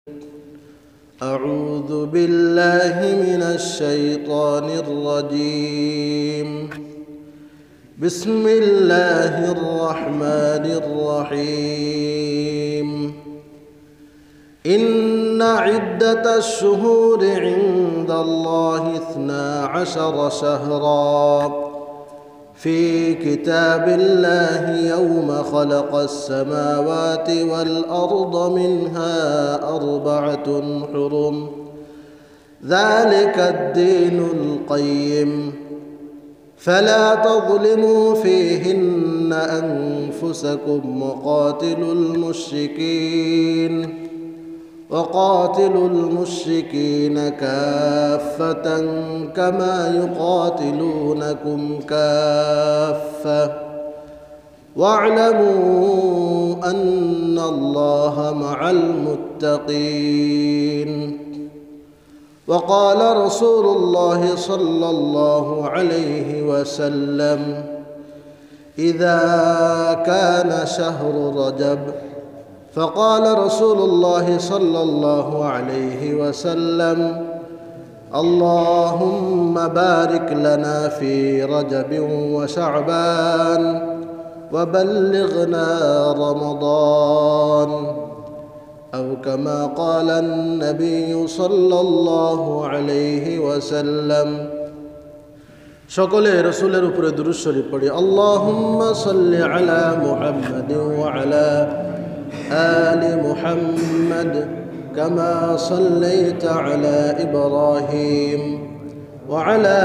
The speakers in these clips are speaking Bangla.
أعوذ بالله من الشيطان الرجيم. بسم الله الرحمن الرحيم. إن عدة الشهور عند الله 12 شهرا في كتاب الله يوم خلق السماوات والأرض منها 4 حرم ذلك الدين القيم فلا تظلموا فيهن أنفسكم وقاتلوا المشركين كافة كما يقاتلونكم كافة واعلموا أن الله مع المتقين. وقال رسول الله صلى الله عليه وسلم: إذا كان شهر رجب، فقال رسول الله صلى الله عليه وسلم: اللهم بارك لنا في رجب وشعبان وبلغنا رمضان، أو كما قال النبي صلى الله عليه وسلم. সকলে রসুলের উপরে দুরূদ শরীফ পড়ি। আল্লাহুম্মা সাল্লি আলা মুহাম্মাদিন ওয়া আলা آل محمد كما صليت على إبراهيم وعلى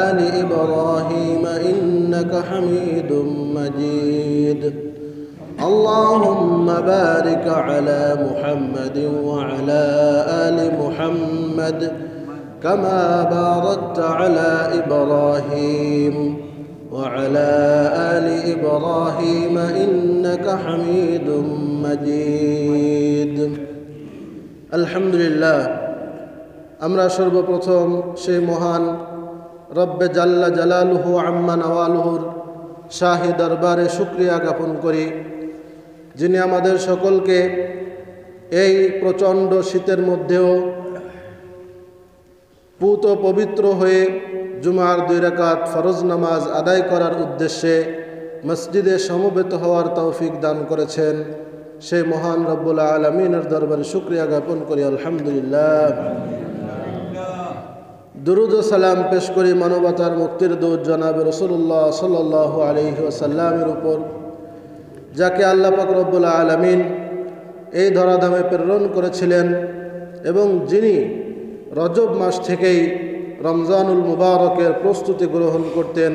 آل إبراهيم إنك حميد مجيد. اللهم بارك على محمد وعلى آل محمد كما باركت على إبراهيم وعلى آل إبراهيم إنك حميد مجيد. আলহামদুলিল্লাহ, আমরা সর্বপ্রথম সেই মহান রব্বে জাল্লা জালালুহু আম্মা নওয়ালুহুর শাহী দরবারে শুকরিয়া জ্ঞাপন করি, যিনি আমাদের সকলকে এই প্রচণ্ড শীতের মধ্যেও পূত পবিত্র হয়ে জুমার 2 রাকাত ফরজ নামাজ আদায় করার উদ্দেশ্যে মসজিদে সমবেত হওয়ার তৌফিক দান করেছেন। সেই মহান রব্বুল আলামিনের দরবারে শুকরিয়া জ্ঞাপন করি, আলহামদুলিল্লাহ। দুরুদ ও সালাম পেশ করি মানবতার মুক্তির দূত জনাবে রাসূলুল্লাহ সাল্লাল্লাহু আলাইহি ওয়াসাল্লামের উপর, যাকে আল্লাহ পাক রব্বুল আলামিন এই ধরাধামে প্রেরণ করেছিলেন এবং যিনি রজব মাস থেকেই রমজানুল মুবারকের প্রস্তুতি গ্রহণ করতেন।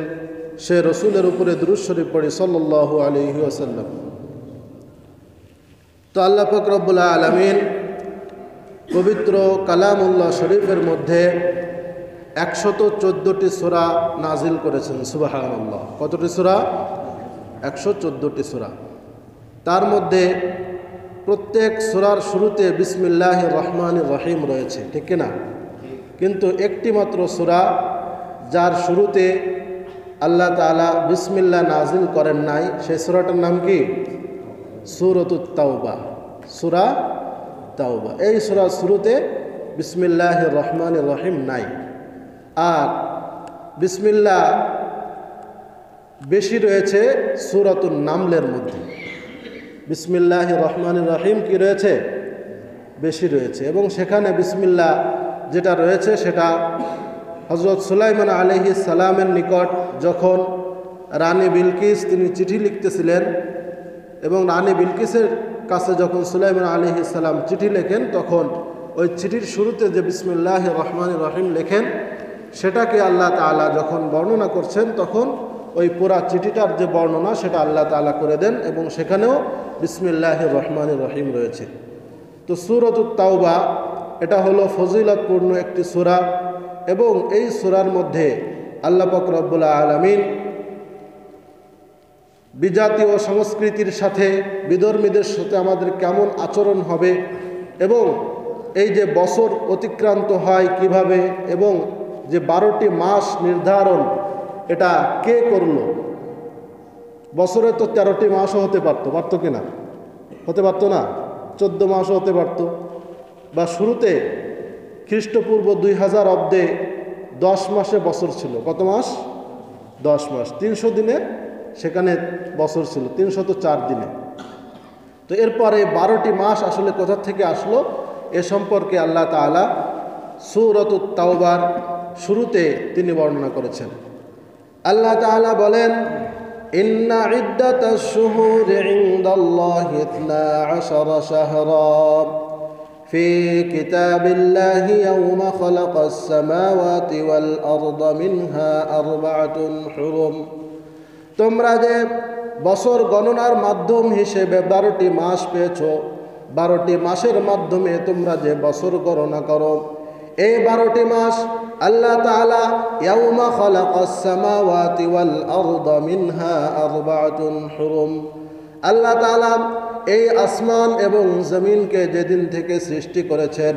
সে রসুলের উপরে দুরূদ শরীফ পড়ি সাল্লাল্লাহু আলাইহি ওয়াসাল্লাম। তো আল্লাহ পাক রব্বুল আলামিন পবিত্র কালামুল্লাহ শরীফের মধ্যে 114টি সূরা নাজিল করেছেন। সুবহানাল্লাহ। কতটি সূরা? 114টি সূরা। তার মধ্যে প্রত্যেক সূরার শুরুতে বিসমিল্লাহির রহমানির রহিম রয়েছে, ঠিক কিনা? কিন্তু একটি মাত্র সূরা যার শুরুতে আল্লাহ তাআলা বিসমিল্লাহ নাজিল করেন নাই, সেই সূরাটার নাম কি? সূরাতুত তাওবা। সূরা তাওবা। এই সূরার শুরুতে বিসমিল্লাহির রহমানির রহিম নাই। আর বিসমিল্লাহ বেশি রয়েছে সূরাতুন নামলের মধ্যে। বিসমিল্লাহির রহমানির রহিম কি রয়েছে? বেশি রয়েছে। এবং সেখানে বিসমিল্লাহ যেটা রয়েছে সেটা হযরত সুলাইমান আলাইহিস সালামের নিকট যখন রানী বিলকিস তিনি চিঠি লিখতেছিলেন এবং রানী বিলকিসের কাছে যখন সুলাইমান আলাইহিস সালাম চিঠি লেখেন, তখন ওই চিঠির শুরুতে যে বিসমিল্লাহির রহমানির রহিম লেখেন সেটাকে আল্লাহ তাআলা যখন বর্ণনা করছেন, তখন ওই পুরা চিঠিটার যে বর্ণনা সেটা আল্লাহ তাআলা করে দেন এবং সেখানেও বিসমিল্লাহির রহমানির রহিম রয়েছে। তো সূরাতুত তাওবা এটা হলো ফজিলতপূর্ণ একটি সূরা এবং এই সূরার মধ্যে আল্লাহ পাক রব্বুল আলামিন বিজাতীয় সংস্কৃতির সাথে বিধর্মীদের সাথে আমাদের কেমন আচরণ হবে এবং এই যে বছর অতিক্রান্ত হয় কিভাবে এবং যে 12টি মাস নির্ধারণ এটা কে করলো, বছরে তো 13টি মাসও হতে পারতো, পারতো কিনা? হতে পারতো না? 14 মাসও হতে পারতো। বা শুরুতে খ্রিস্টপূর্ব 2000 অব্দে 10 মাসে বছর ছিল। কত মাস? 10 মাস। 300 দিনে সেখানে বছর ছিল, 304 দিনে। তো এরপরে 12টি মাস আসলে কোথা থেকে আসলো এ সম্পর্কে আল্লাহ তাআলা সূরাতুত তাওবার শুরুতে তিনি বর্ণনা করেছেন। আল্লাহ তাআলা বলেন, ইন্না ইদ্দাতাশ শুহুরি ইনদাল্লাহি 12 শাহরা ফি কিতাবিল্লাহি ইয়াওমা খালাকাস সামাওয়াতি ওয়াল আরদা মিনহা আরবাআতুন হুরুম। তোমরা যে বছর গণনার মাধ্যম হিসেবে 12টি মাস পেয়েছ, 12টি মাসের মাধ্যমে তোমরা যে বছর গণনা করো, এই 12টি মাস আল্লাহ তাআলা ইয়াউমা খালাকাস সামাওয়াতি ওয়াল আরদা মিনহা আরবাআতুন হুরুম, আল্লাহ তাআলা এই আসমান এবং জমিনকে যেদিন থেকে সৃষ্টি করেছেন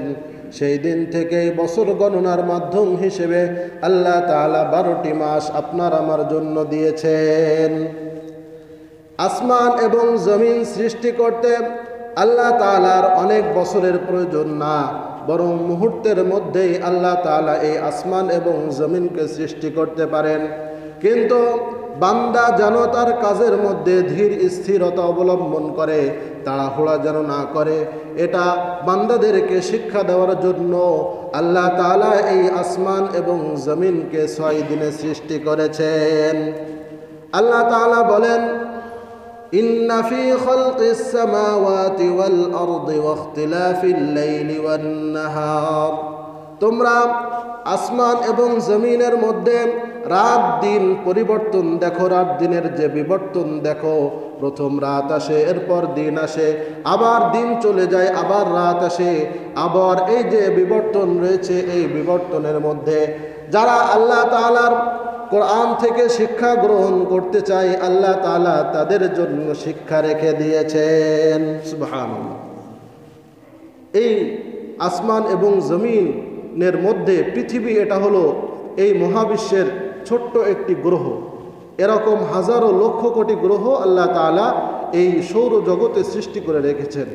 সেই দিন থেকে বছর গণনার মাধ্যম হিসেবে আল্লাহ তাআলা 12টি মাস আপনার আমার জন্য দিয়েছেন। আসমান এবং জমিন সৃষ্টি করতে আল্লাহ তাআলার অনেক বছরের প্রয়োজন না, বরং মুহূর্তের মধ্যেই আল্লাহ তাআলা এই আসমান এবং জমিনকে সৃষ্টি করতে পারেন। কিন্তু বান্দা যেন তার কাজের মধ্যে ধীর স্থিরতা অবলম্বন করে, তাড়াহুড়া যেন না করে, এটা বান্দাদেরকে শিক্ষা দেওয়ার জন্য আল্লাহ তাআলা এই আসমান এবং জমিনকে 6 দিনে সৃষ্টি করেছেন। আল্লাহ তাআলা বলেন, ইন্না ফি খালকিস সামাওয়াতি ওয়াল আরদি ওয়াখতিলাফিল লাইলি ওয়ান নাহার, তোমরা আসমান এবং জমিনের মধ্যে রাত দিন পরিবর্তন দেখো, রাত দিনের যে বিবর্তন দেখো, প্রথম রাত আসে, এরপর দিন আসে, আবার দিন চলে যায়, আবার রাত আসে, আবার এই যে বিবর্তন রয়েছে এই বিবর্তনের মধ্যে যারা আল্লাহ তাআলার কোরআন থেকে শিক্ষা গ্রহণ করতে চায় আল্লাহ তাআলা তাদের জন্য শিক্ষা রেখে দিয়েছেন। সুবহানাল্লাহ। এই আসমান এবং জমিনের মধ্যে পৃথিবী, এটা হলো এই মহাবিশ্বের ছোট্ট একটি গ্রহ। এরকম হাজারো লক্ষ কোটি গ্রহ আল্লাহ তাআলা এই সৌরজগতে সৃষ্টি করে রেখেছেন।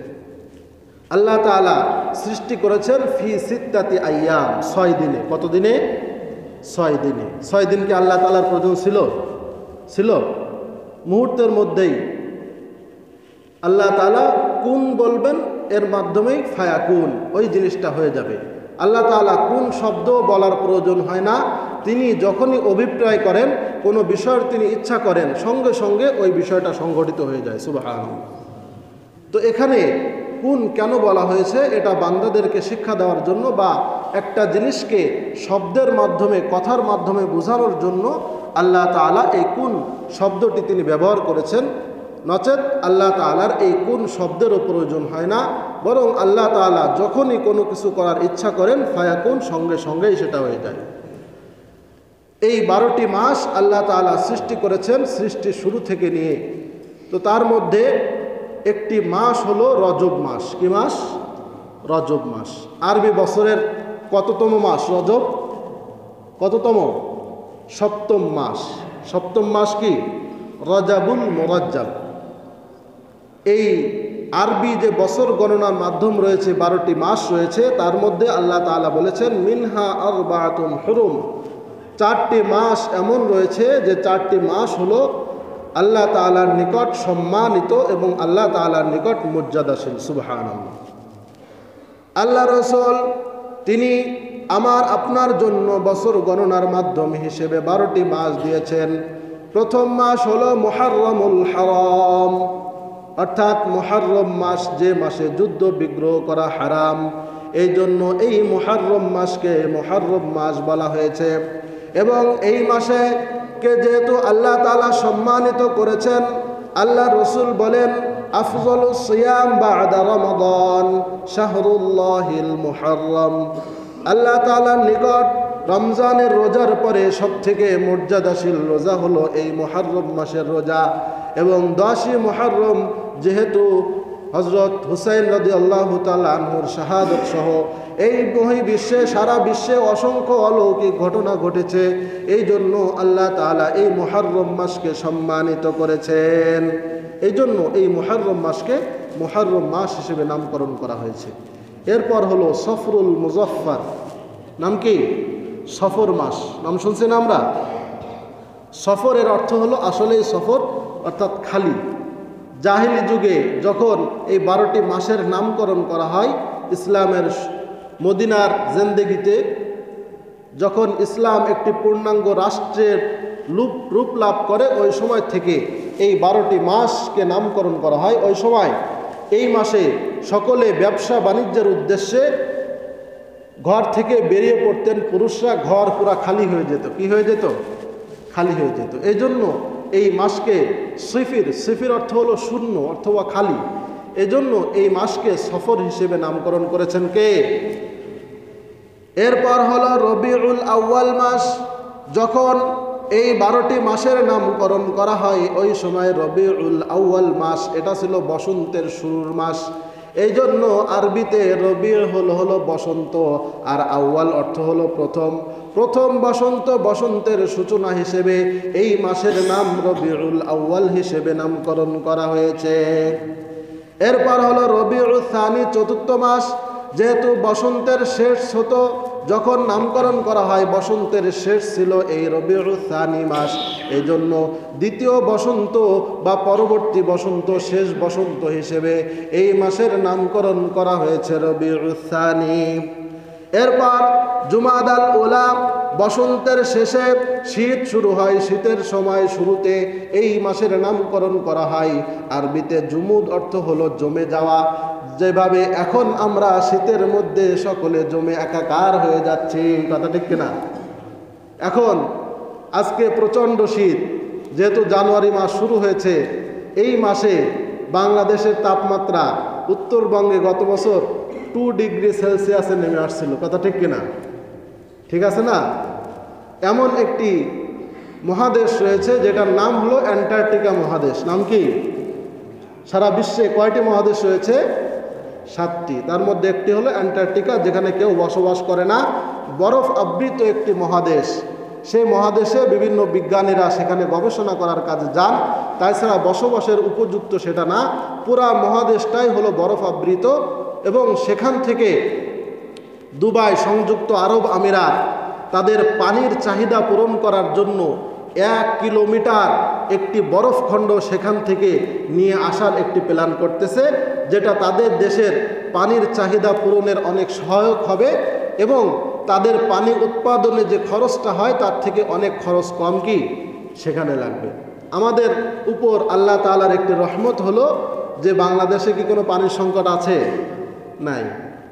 আল্লাহ তাআলা সৃষ্টি করেছেন ফি সিত্তাতি আইয়াম, 6 দিনে। কত দিনে? 6 দিনে। 6 দিন কি আল্লাহ তাআলার প্রয়োজন ছিল? মুহূর্তের মধ্যেই আল্লাহ তাআলা কুন বলবেন, এর মাধ্যমেই ফায়াকুন, ওই জিনিসটা হয়ে যাবে। আল্লাহ তাআলা কোন শব্দ বলার প্রয়োজন হয় না, তিনি যখনই অভিপ্রায় করেন, কোনো বিষয়ের তিনি ইচ্ছা করেন, সঙ্গে সঙ্গে ওই বিষয়টা সংঘটিত হয়ে যায়। সুবহানাল্লাহ। তো এখানে কোন কেন বলা হয়েছে, এটা বান্দাদেরকে শিক্ষা দেওয়ার জন্য বা একটা জিনিসকে শব্দের মাধ্যমে, কথার মাধ্যমে বোঝানোর জন্য আল্লাহ তাআলা এই কোন শব্দটি তিনি ব্যবহার করেছেন। নচেত আল্লাহ তাআলার এই কোন শব্দেরও প্রয়োজন হয় না, বরং আল্লাহ তাআলা যখনই কোনো কিছু করার ইচ্ছা করেন ফায়াকুন, সঙ্গে সঙ্গেই সেটা হয়ে যায়। এই 12টি মাস আল্লাহ তাআলা সৃষ্টি করেছেন সৃষ্টির শুরু থেকে নিয়ে। তো তার মধ্যে একটি মাস হলো রজব মাস। কি মাস? রজব মাস। আরবি বছরের কততম মাস? রজব কততম? 7ম মাস। 7ম মাস কি? রজাবুল মুরাজ্জাব। এই আরবি যে বছর গণনার মাধ্যম রয়েছে, 12টি মাস রয়েছে, তার মধ্যে আল্লাহ তাআলা বলেছেন মিনহা আরবাআতুন হুরুম, 4টি মাস এমন রয়েছে যে 4টি মাস হলো আল্লাহ তাআলার নিকট সম্মানিত এবং আল্লাহ তাআলার নিকট মর্যাদাশীল। সুবহানাল্লাহ। আল্লাহ রাসূল তিনি আমার আপনার জন্য বছর গণনার মাধ্যম হিসেবে 12টি মাস দিয়েছেন। প্রথম মাস হলো মুহররমুল হারাম, অর্থাৎ মুহররম মাস, যে মাসে যুদ্ধ বিগ্রহ করা হারাম, এই জন্য এই মুহররম মাসকে মুহররম মাস বলা হয়েছে। এবং এই মাসে কে যেহেতু আল্লাহ তাআলা সম্মানিত করেছেন, আল্লাহ রসুল বলেন আফজলুস সিয়াম বা'দা রমাদান শাহরুল্লাহিল মুহররম, আল্লাহ তাআলার নিকট রমজানের রোজার পরে সবথেকে মর্যাদাশীল রোজা হলো এই মুহররম মাসের রোজা। এবং 10ই মুহররম যেহেতু হযরত হুসাইন রাদিয়াল্লাহু তাআলা আনহুর শাহাদাত সহ এই মহাবিশ্বে, সারা বিশ্বে অসংখ্য অলৌকিক ঘটনা ঘটেছে, এই জন্য আল্লাহ তাআলা এই মুহররম মাসকে সম্মানিত করেছেন। এই জন্য এই মুহররম মাসকে মুহররম মাস হিসেবে নামকরণ করা হয়েছে। এরপর হলো সফরুল মুজফফর, নাম কি? সফর মাস, নাম শুনছি না আমরা? সফরের অর্থ হলো আসলেই সফর অর্থাৎ খালি। জাহিলি যুগে যখন এই 12টি মাসের নামকরণ করা হয়, ইসলামের মদিনার জিন্দেগিতে যখন ইসলাম একটি পূর্ণাঙ্গ রাষ্ট্রের রূপ লাভ করে, ওই সময় থেকে এই 12টি মাসকে নামকরণ করা হয়। ওই সময় এই মাসে সকলে ব্যবসা বাণিজ্যের উদ্দেশ্যে ঘর থেকে বেরিয়ে পড়তেন পুরুষরা, ঘর পুরা খালি হয়ে যেত। কি হয়ে যেত? খালি হয়ে যেত। এই জন্য এই মাসকে সিফির অর্থ হলো শূন্য অথবা খালি। এজন্য এই মাসকে সফর হিসেবে নামকরণ করেছেন কে? এরপর হলো রবিউল আউয়াল মাস। যখন এই 12টি মাসের নামকরণ করা হয়, ওই সময় রবিউল আউয়াল মাস, এটা ছিল বসন্তের শুরুর মাস। এই জন্য আরবিতে রবিউল হলো বসন্ত, আর আউয়াল অর্থ হলো প্রথম বসন্ত। বসন্তের সূচনা হিসেবে এই মাসের নাম রবিউল আউয়াল হিসেবে নামকরণ করা হয়েছে। এরপর হলো রবিউল সানি, চতুর্থ মাস। যেহেতু বসন্তের শেষ হতো, যখন নামকরণ করা হয় বসন্তের শেষ ছিল এই রবিউল সানি মাস। এই জন্য দ্বিতীয় বসন্ত বা পরবর্তী বসন্ত, শেষ বসন্ত হিসেবে এই মাসের নামকরণ করা হয়েছে রবিউল সানি। এরপর জুমাদাল উলা, বসন্তের শেষে শীত শুরু হয়, শীতের সময় শুরুতে এই মাসের নামকরণ করা হয়। আরবিতে জুমুদ অর্থ হলো জমে যাওয়া। যেভাবে এখন আমরা শীতের মধ্যে সকলে জমে একাকার হয়ে যাচ্ছি, কথা ঠিক কিনা? এখন আজকে প্রচণ্ড শীত, যেহেতু জানুয়ারি মাস শুরু হয়েছে, এই মাসে বাংলাদেশের তাপমাত্রা উত্তরবঙ্গে গত বছর 2 ডিগ্রি সেলসিয়াসে নেমে আসছিল, কথা ঠিক কিনা? ঠিক আছে না? এমন একটি মহাদেশ রয়েছে যেটার নাম হলো অ্যান্টার্কটিকা মহাদেশ। নাম কি? সারা বিশ্বে কয়টি মহাদেশ রয়েছে? 7টি। তার মধ্যে একটি হলো অ্যান্টার্কটিকা, যেখানে কেউ বসবাস করে না, বরফ আবৃত একটি মহাদেশ। সেই মহাদেশে বিভিন্ন বিজ্ঞানীরা সেখানে গবেষণা করার কাজে যান। তাছাড়া বসবাসের উপযুক্ত সেটা না, পুরা মহাদেশটাই হলো বরফ আবৃত। এবং সেখান থেকে দুবাই, সংযুক্ত আরব আমিরাত তাদের পানির চাহিদা পূরণ করার জন্য 1 কিলোমিটার একটি বরফখণ্ড সেখান থেকে নিয়ে আসার একটি প্ল্যান করতেছে, যেটা তাদের দেশের পানির চাহিদা পূরণের অনেক সহায়ক হবে এবং তাদের পানি উৎপাদনে যে খরচটা হয় তার থেকে অনেক খরচ কম কি সেখানে লাগবে। আমাদের উপর আল্লাহ তাআলার একটি রহমত হলো যে বাংলাদেশে কি কোনো পানির সংকট আছে? নাই।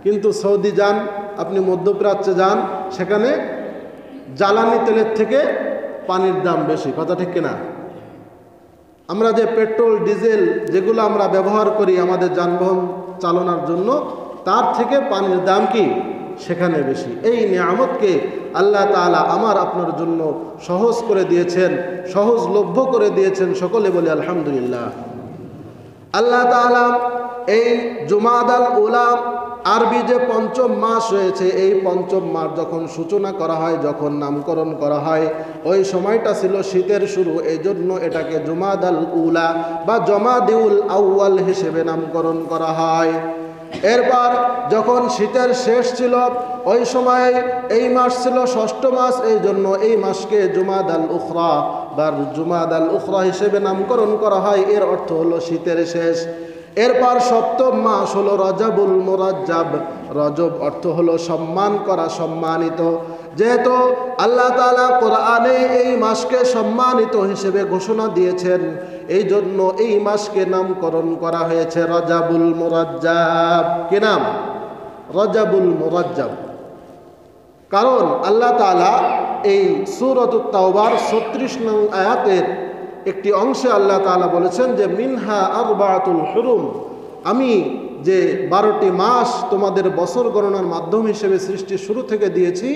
কিন্তু সৌদি যান, আপনি মধ্যপ্রাচ্যে যান, সেখানে জ্বালানি তেলের থেকে পানির দাম বেশি, কথা ঠিক কিনা? আমরা যে পেট্রোল ডিজেল যেগুলো আমরা ব্যবহার করি আমাদের যানবাহন চালানোর জন্য, তার থেকে পানির দাম কি সেখানে বেশি। এই নিয়ামতকে আল্লাহ তাআলা আমার আপনার জন্য সহজ করে দিয়েছেন, সহজলভ্য করে দিয়েছেন। সকলে বলি আলহামদুলিল্লাহ। আল্লাহ তাআলা এই জুমাদাল উলা, আরবি যে 5ম মাস রয়েছে, এই 5ম মাস যখন সূচনা করা হয়, যখন নামকরণ করা হয়, ওই সময়টা ছিল শীতের শুরু। এই জন্য এটাকে জুমাদাল উলা বা জমাদিউল আউয়াল হিসেবে নামকরণ করা হয়। এরপর যখন শীতের শেষ ছিল, ওই সময় এই মাস ছিল 6ষ্ঠ মাস। এই জন্য এই মাসকে জুমাদাল উখরা বা জুমাদাল উখরা হিসেবে নামকরণ করা হয়। এর অর্থ হলো শীতের শেষ। এরপর 7ম মাস হলো রজবুল মুরাজ্জাব। রজব অর্থ হলো সম্মান করা, সম্মানিত। যেহেতু আল্লাহ তাআলা কোরআনে এই মাসকে সম্মানিত হিসেবে ঘোষণা দিয়েছেন, এই জন্য এই মাসকে নামকরণ করা হয়েছে রজবুল মুরাজ্জাব। কি নাম? রজবুল মুরাজ্জাব। কারণ আল্লাহ তাআলা এই সূরাতুত তাওবার 36 নং আয়াতের একটি অংশে আল্লাহ তাআলা বলেছেন যে মিনহা আরবাতুল হুরুম, আমি যে 12টি মাস তোমাদের বছর গণনার মাধ্যম হিসেবে সৃষ্টির শুরু থেকে দিয়েছি,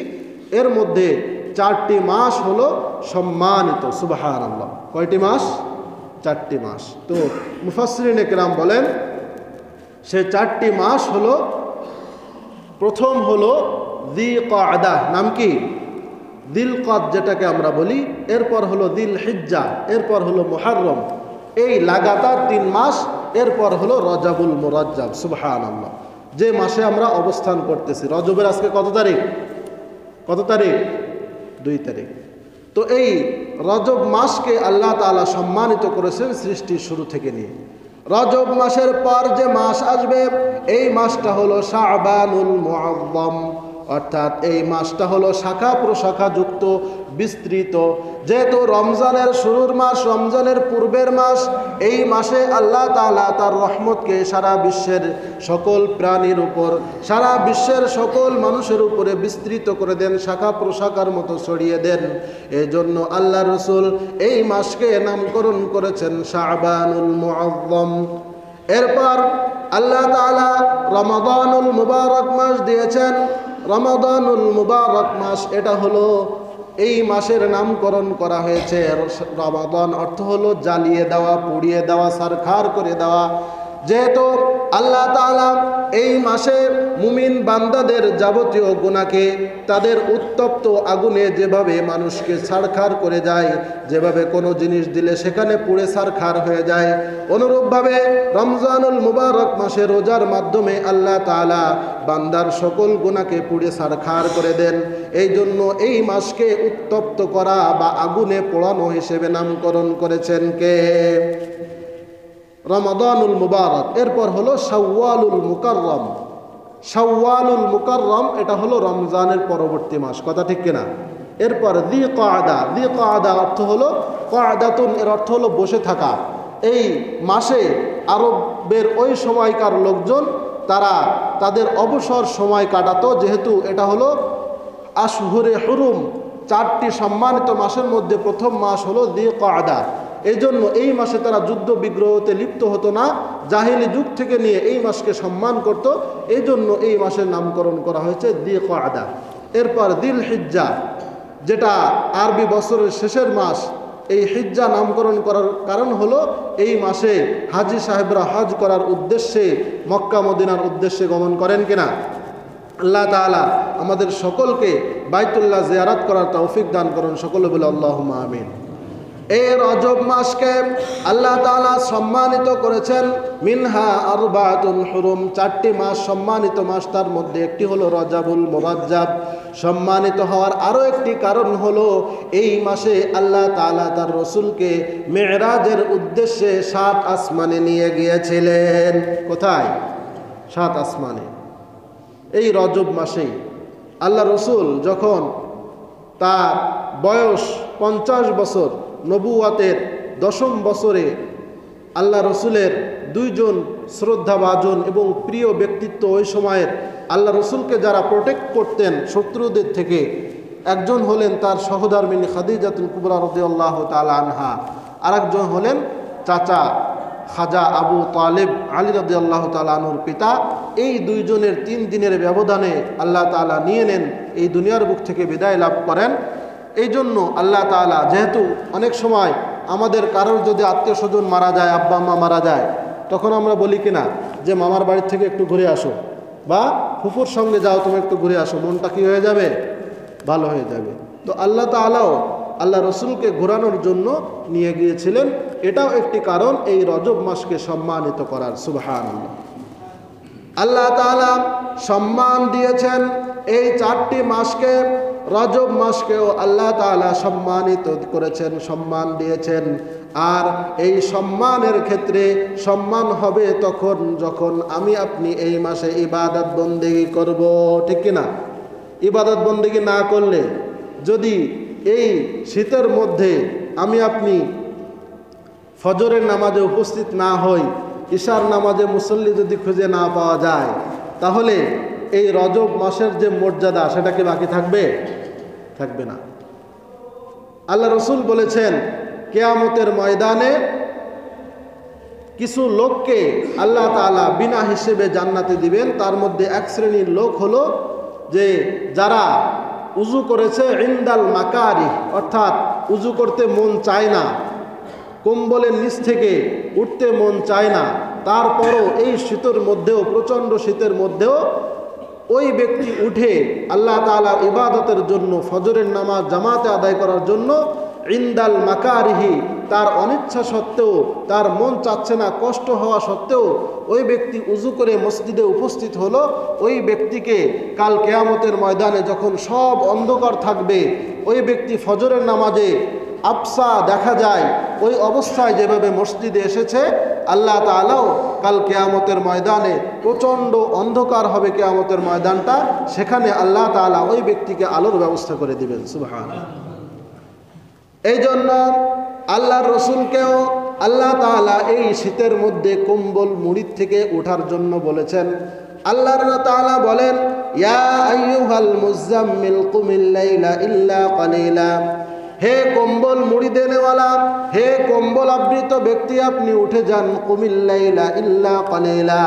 এর মধ্যে 4টি মাস হলো সম্মানিত। সুবহানাল্লাহ। কয়টি মাস? 4টি মাস। তো মুফাসসিরিনে কেরাম বলেন সেই 4টি মাস হলো, প্রথম হলো যিলকাদা, নাম কি? দিলকাদ যেটাকে আমরা বলি। এরপর হলো দিলহিজ্জা, এরপর হলো মুহররম। এই লাগাতার 3 মাস। এরপর হলো রজবুল মুরাজ্জাব। সুবহানাল্লাহ। যে মাসে আমরা অবস্থান করতেছি। রজবের আজকে কত তারিখ? কত তারিখ? 2 তারিখ। তো এই রজব মাসকে আল্লাহ তাআলা সম্মানিত করেছেন সৃষ্টির শুরু থেকে নিয়ে। রজব মাসের পর যে মাস আসবে এই মাসটা হলো শাবানুল মুআজ্জম, অর্থাৎ এই মাসটা হলো শাখা প্রশাখা যুক্ত, বিস্তৃত। যেহেতু রমজানের শুরুর মাস, রমজানের পূর্বের মাস, এই মাসে আল্লাহ তাআলা তার রহমতকে সারা বিশ্বের সকল প্রাণীর উপর, সারা বিশ্বের সকল মানুষের উপরে বিস্তৃত করে দেন, শাখা প্রশাখার মতো ছড়িয়ে দেন। এই জন্য আল্লাহ রসুল এই মাসকে নামকরণ করেছেন শাবানুল মুআজ্জম। এরপর আল্লাহ তাআলা রমাদানুল মুবারক মাস দিয়েছেন। রমাদানুল মুবারক মাস, এটা হলো এই মাসের নামকরণ করা হয়েছে। রমাদান অর্থ হলো জ্বালিয়ে দেওয়া, পুড়িয়ে দেওয়া, ছারখার করে দেওয়া। যেহেতু আল্লাহ তাআলা এই মাসে মুমিন বান্দাদের যাবতীয় গুনাহকে তাদের উত্তপ্ত আগুনে যেভাবে মানুষকে ছারখার করে যায়, যেভাবে কোনো জিনিস দিলে সেখানে পুড়ে ছারখার হয়ে যায়, অনুরূপভাবে রমজানুল মুবারক মাসে রোজার মাধ্যমে আল্লাহ তাআলা বান্দার সকল গুনাহকে পুড়ে ছারখার করে দেন। এই জন্য এই মাসকে উত্তপ্ত করা বা আগুনে পোড়ানো হিসেবে নামকরণ করেছেন কে? রমাদানুল মুবারক। এরপর হলো শাওয়ালুল মুকাররম। শাওয়ালুল মুকাররম এটা হলো রমজানের পরবর্তী মাস, কথা ঠিক কিনা? এরপর যিকাদা। যিকাদা অর্থ হলো কাদাতুন, এর অর্থ হলো বসে থাকা। এই মাসে আরবের ওই সময়কার লোকজন তারা তাদের অবসর সময় কাটাতো। যেহেতু এটা হলো আশহুরে হুরুম, 4টি সম্মানিত মাসের মধ্যে প্রথম মাস হলো যিকাদা। এই জন্য এই মাসে তারা যুদ্ধ বিগ্রহতে লিপ্ত হতো না। জাহিলি যুগ থেকে নিয়ে এই মাসকে সম্মান করত। এই জন্য এই মাসের নামকরণ করা হয়েছে যিকাদা। এরপর দিল হিজ্জা, যেটা আরবি বছরের শেষের মাস। এই হিজ্জা নামকরণ করার কারণ হলো এই মাসে হাজি সাহেবরা হজ করার উদ্দেশ্যে মক্কা মদিনার উদ্দেশ্যে গমন করেন কিনা। আল্লাহ তাআলা আমাদের সকলকে বাইতুল্লাহ জিয়ারত করার তৌফিক দান করুন। সকলে বলে আল্লাহুম্মা আমিন। এই রজব মাসকে আল্লাহ তাআলা সম্মানিত করেছেন মিনহা আরবাতুন হুরুম, 4টি মাস সম্মানিত মাস। তার মধ্যে একটি হলো রজবুল মুরাজ্জাব। সম্মানিত হওয়ার আরও একটি কারণ হলো এই মাসে আল্লাহ তাআলা তার রসুলকে মেরাজের উদ্দেশ্যে 7 আসমানে নিয়ে গিয়েছিলেন। কোথায়? 7 আসমানে। এই রজব মাসেই আল্লাহ রসুল যখন তার বয়স 50 বছর, নবুয়াতের 10ম বছরে আল্লাহ রসুলের 2 জন শ্রদ্ধাভাজন এবং প্রিয় ব্যক্তিত্ব ওই সময়ের আল্লাহ রসুলকে যারা প্রোটেক্ট করতেন শত্রুদের থেকে, একজন হলেন তার সহধর্মিনী খাদিজাতুল কুবরা রাদিয়াল্লাহু তাআলা আনহা, আরেকজন হলেন চাচা খাজা আবু তালেব আলী রাদিয়াল্লাহু তাআলা আনহুর পিতা। এই 2 জনের 3 দিনের ব্যবধানে আল্লাহ তাআলা নিয়ে নেন, এই দুনিয়ার বুক থেকে বিদায় লাভ করেন। এই জন্য আল্লাহ তাআলা, যেহেতু অনেক সময় আমাদের কারোর যদি আত্মীয় স্বজন মারা যায়, আব্বা আম্মা মারা যায়, তখন আমরা বলি কিনা যে মামার বাড়ির থেকে একটু ঘুরে আসো, বা ফুফুর সঙ্গে যাও, তুমি একটু ঘুরে আসো, মনটা কি হয়ে যাবে? ভালো হয়ে যাবে। তো আল্লাহ তাআলাও আল্লাহ রসুলকে ঘোরানোর জন্য নিয়ে গিয়েছিলেন। এটাও একটি কারণ এই রজব মাসকে সম্মানিত করার। সুবহানাল্লাহ। আল্লাহ তাআলা সম্মান দিয়েছেন এই 4টি মাসকে। রজব মাসকেও আল্লাহ তাআলা সম্মানিত করেছেন, সম্মান দিয়েছেন। আর এই সম্মানের ক্ষেত্রে সম্মান হবে তখন যখন আমি আপনি এই মাসে ইবাদত বন্দেগী করব, ঠিক কিনা? ইবাদত বন্দেগী না করলে, যদি এই শীতের মধ্যে আমি আপনি ফজরের নামাজে উপস্থিত না হই, ইশার নামাজে মুসল্লি যদি খুঁজে না পাওয়া যায়, তাহলে এই রজব মাসের যে মর্যাদা সেটা কি বাকি থাকবে? থাকবে না। আল্লাহ রসুল বলেছেন কিয়ামতের ময়দানে কিছু লোককে আল্লাহ তাআলা বিনা হিসেবে জান্নাতে দিবেন। তার মধ্যে এক শ্রেণীর লোক হলো যে যারা উজু করেছে ইনদাল মাকারি, অর্থাৎ উজু করতে মন চায় না, কম্বলের নিচ থেকে উঠতে মন চায় না, তারপরও এই শীতের মধ্যেও, প্রচণ্ড শীতের মধ্যেও ওই ব্যক্তি উঠে আল্লাহ তাআলার ইবাদতের জন্য, ফজরের নামাজ জামাতে আদায় করার জন্য ইনদাল মাকারিহি, তার অনিচ্ছা সত্ত্বেও, তার মন চাচ্ছে না, কষ্ট হওয়া সত্ত্বেও ওই ব্যক্তি উজু করে মসজিদে উপস্থিত হলো, ওই ব্যক্তিকে কাল কিয়ামতের ময়দানে যখন সব অন্ধকার থাকবে, ওই ব্যক্তি ফজরের নামাজে আবসা দেখা যায়, ওই অবস্থায় যেভাবে মসজিদে এসেছে, আল্লাহ তাআলাও কাল কিয়ামতের ময়দানে প্রচণ্ড অন্ধকার হবে কিয়ামতের ময়দানটা, সেখানে আল্লাহ তাআলা ওই ব্যক্তিকে আলোর ব্যবস্থা করে দিবেন। সুবহানাল্লাহ। এই জন্য আল্লাহর রসুলকেও আল্লাহ তাআলা এই শীতের মধ্যে কম্বল মুড়ির থেকে ওঠার জন্য বলেছেন। আল্লাহ তাআলা বলেন, ইয়া আইয়ুহাল মুজাম্মিল কুমিল লাইলা ইল্লা কালিলা, হে কম্বল মুড়ি দেনেওয়ালা, হে কম্বল আবৃত ব্যক্তি, আপনি উঠে যান। কুমিল লাইলা ইল্লা কালিলা,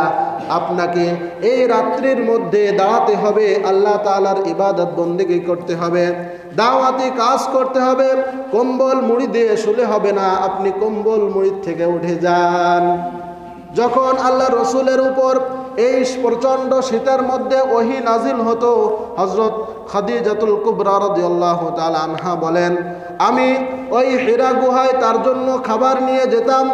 আপনাকে এই রাত্রির মধ্যে দাঁড়াতে হবে, আল্লাহ তাআলার ইবাদত বন্দেগী করতে হবে, দাওয়াতি কাজ করতে হবে, কম্বল মুড়ি দিয়ে শুলে হবে না, আপনি কম্বল মুড়ির থেকে উঠে যান। যখন আল্লাহ রসুলের উপর এই প্রচণ্ড শীতের মধ্যে ওহী নাজিল হতো, হযরত খাদিজাতুল কুবরা রাদিয়াল্লাহু তাআলা আনহা বলেন, আমি ওই হিরা গুহায় তার জন্য খাবার নিয়ে যেতাম,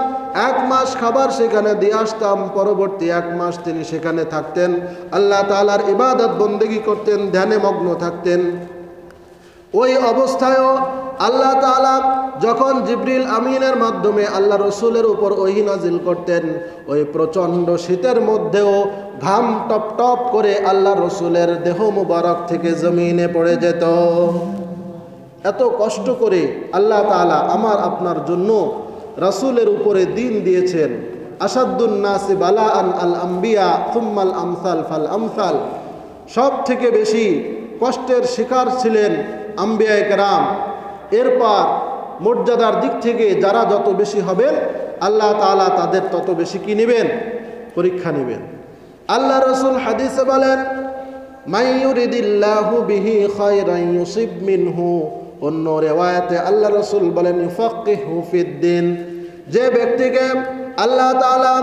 1 মাস খাবার সেখানে দিয়ে আসতাম, পরবর্তী 1 মাস তিনি সেখানে থাকতেন, আল্লাহ তাআলার ইবাদত বন্দেগী করতেন, ধ্যানে মগ্ন থাকতেন। ওই অবস্থায়ও আল্লাহ তাআলা যখন জিবরিল আমিনের মাধ্যমে আল্লাহ রসুলের উপর ওহী নাজিল করতেন, ওই প্রচণ্ড শীতের মধ্যেও ঘাম টপ টপ করে আল্লাহ রসুলের দেহ মুবারক থেকে জমিনে পড়ে যেত। এত কষ্ট করে আল্লাহ তাআলা আমার আপনার জন্য রাসূলের উপরে দিন দিয়েছেন। আসাদুন নাসি বালাআন আল আম্বিয়া সুম্মাল আমসাল ফাল আমসাল, সব থেকে বেশি কষ্টের শিকার ছিলেন আম্বিয়ায়ে কেরাম। এরপর মর্যাদার দিক থেকে যারা যত বেশি হবেন, আল্লাহ তাআলা তাদের তত বেশি কি নেবেন? পরীক্ষা নেবেন। আল্লাহ রসুল হাদিসে বলেন, মান ইউরিদিল্লাহু বিহি খায়রান ইউসিব মিনহু, অন্য রিওয়ায়াতে আল্লাহ রসুল বলেন ইউফাক্কিহু ফিদ্দিন, যে ব্যক্তিকে আল্লাহ তাআলা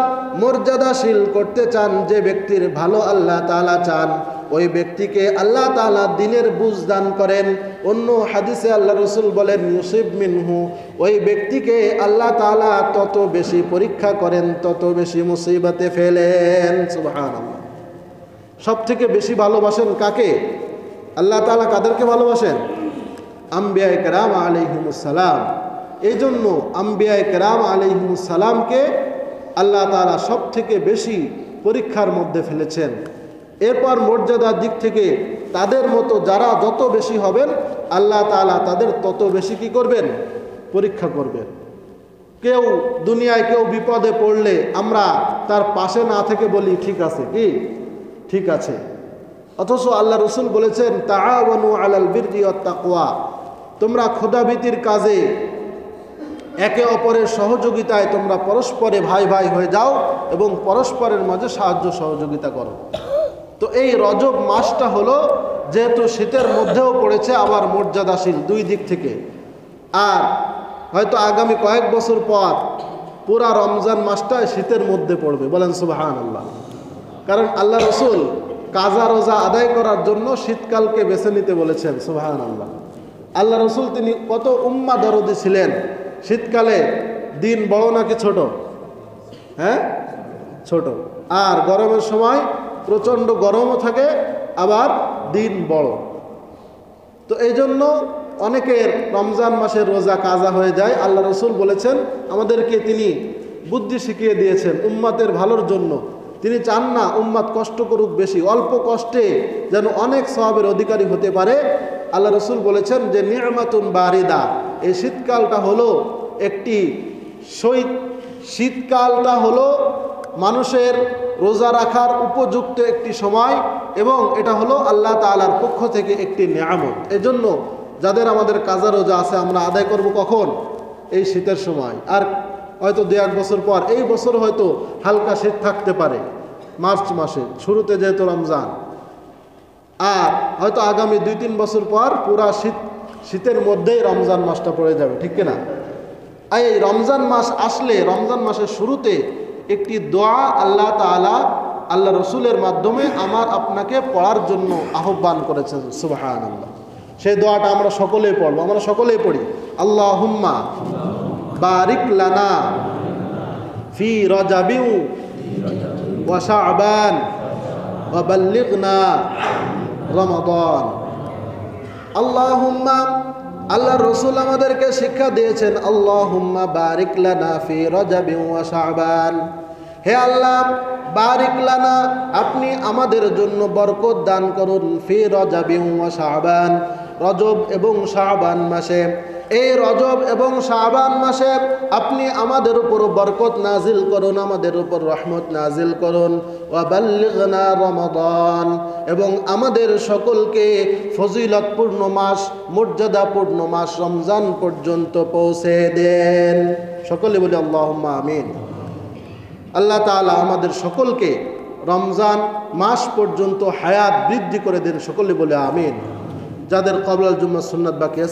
মর্যাদাশীল করতে চান, যে ব্যক্তির ভালো আল্লাহ তাআলা চান, ওই ব্যক্তিকে আল্লাহ তাআলা দ্বীনের বুঝ দান করেন। অন্য হাদিসে আল্লাহ রসুল বলেন ইউসিব মিনহু, ওই ব্যক্তিকে আল্লাহ তাআলা তত বেশি পরীক্ষা করেন, তত বেশি মুসিবতে ফেলেন। সুবহানাল্লাহ। সব থেকে বেশি ভালোবাসেন কাকে? আল্লাহ তাআলা কাদেরকে ভালোবাসেন? আম্বিয়ায়ে কেরাম আলাইহিমুস সালাম। এই জন্য আম্বিয়ায়ে কেরাম আলাইহিমুস সালামকে আল্লাহ তাআলা সব থেকে বেশি পরীক্ষার মধ্যে ফেলেছেন। এরপর মর্যাদার দিক থেকে তাদের মতো যারা যত বেশি হবেন, আল্লাহ তাআলা তাদের তত বেশি কি করবেন? পরীক্ষা করবেন। কেউ দুনিয়ায় কেউ বিপদে পড়লে আমরা তার পাশে না থেকে বলি ঠিক আছে, কি ঠিক আছে, অথচ আল্লাহ রসুল বলেছেন তাআওয়ানু আলাল বিররি ওয়াত তাকওয়া, তোমরা খোদাভীতির কাজে একে অপরের সহযোগিতায় তোমরা পরস্পরে ভাই ভাই হয়ে যাও এবং পরস্পরের মাঝে সাহায্য সহযোগিতা করো। তো এই রজব মাসটা হলো যেহেতু শীতের মধ্যেও পড়েছে, আবার মর্যাদাশীল দুই দিক থেকে। আর হয়তো আগামী কয়েক বছর পর পুরা রমজান মাসটা শীতের মধ্যে পড়বে, বলেন সুবহানাল্লাহ। কারণ আল্লাহ রসুল কাজা রোজা আদায় করার জন্য শীতকালকে বেছে নিতে বলেছেন। সুবহানাল্লাহ। আল্লাহ রসুল তিনি কত উম্মা দরদি ছিলেন। শীতকালে দিন বড় নাকি ছোট? হ্যাঁ, ছোট। আর গরমের সময় প্রচণ্ড গরমও থাকে, আবার দিন বড়। তো এই জন্য অনেকের রমজান মাসের রোজা কাজা হয়ে যায়। আল্লাহ রসুল বলেছেন, আমাদেরকে তিনি বুদ্ধি শিখিয়ে দিয়েছেন উম্মাতের ভালোর জন্য। তিনি চান না উম্মাত কষ্ট করুক বেশি, অল্প কষ্টে যেন অনেক সওয়াবের অধিকারী হতে পারে। আল্লাহ রসুল বলেছেন যে নি'মাতুন বারিদা, এই শীতকালটা হলো একটি শীতকালটা হলো মানুষের রোজা রাখার উপযুক্ত একটি সময়, এবং এটা হলো আল্লাহ তাআলার পক্ষ থেকে একটি নিয়ামত। এজন্য যাদের আমাদের কাজা রোজা আছে আমরা আদায় করব কখন? এই শীতের সময়। আর হয়তো 2-1 বছর পর, এই বছর হয়তো হালকা শীত থাকতে পারে মার্চ মাসে শুরুতে যেহেতু রমজান, আর হয়তো আগামী 2-3 বছর পর পুরা শীতের মধ্যেই রমজান মাসটা পড়ে যাবে, ঠিক কিনা? এই রমজান মাস আসলে রমজান মাসের শুরুতে একটি দোয়া আল্লাহ তাআলা আল্লাহ রসুলের মাধ্যমে আমার আপনাকে পড়ার জন্য আহ্বান করেছেন। সুবহানাল্লাহ। সেই দোয়াটা আমরা সকলেই পড়ব, আমরা সকলেই পড়ি। আল্লাহুম্মা বারিক লানা ফি রজাবিউ ওয়া শাবান ওয়া বাল্লিগনা রমাদান। আল্লাহুম্মা, আল্লাহর রাসূল আমাদেরকে শিক্ষা দিয়েছেন, আল্লাহুম্মা বারিক লানা ফি রজাবিউ ওয়া শাবান। হে আল্লাহ, বারিক লানা, আপনি আমাদের জন্য বরকত দান করুন, ফি রজাবিউ ওয়া শাবান, রজব এবং শাবান মাসে। এই রজব এবং শাবান মাসে আপনি আমাদের উপর বরকত নাজিল করুন, আমাদের উপর রহমত নাজিল করুন। ওয়া বাল্লিগনা রমাদান, এবং আমাদের সকলকে ফজিলতপূর্ণ মাস, মর্যাদাপূর্ণ মাস রমজান পর্যন্ত পৌঁছে দেন। সকলে বলি আল্লাহুম্মা আমিন। আল্লাহ তাআলা আমাদের সকলকে রমজান মাস পর্যন্ত হায়াত বৃদ্ধি করে দেন। সকলে বলে আমিন। যাদের ক্বাবলাল জুম্মাহ সুন্নাত বাকি আছে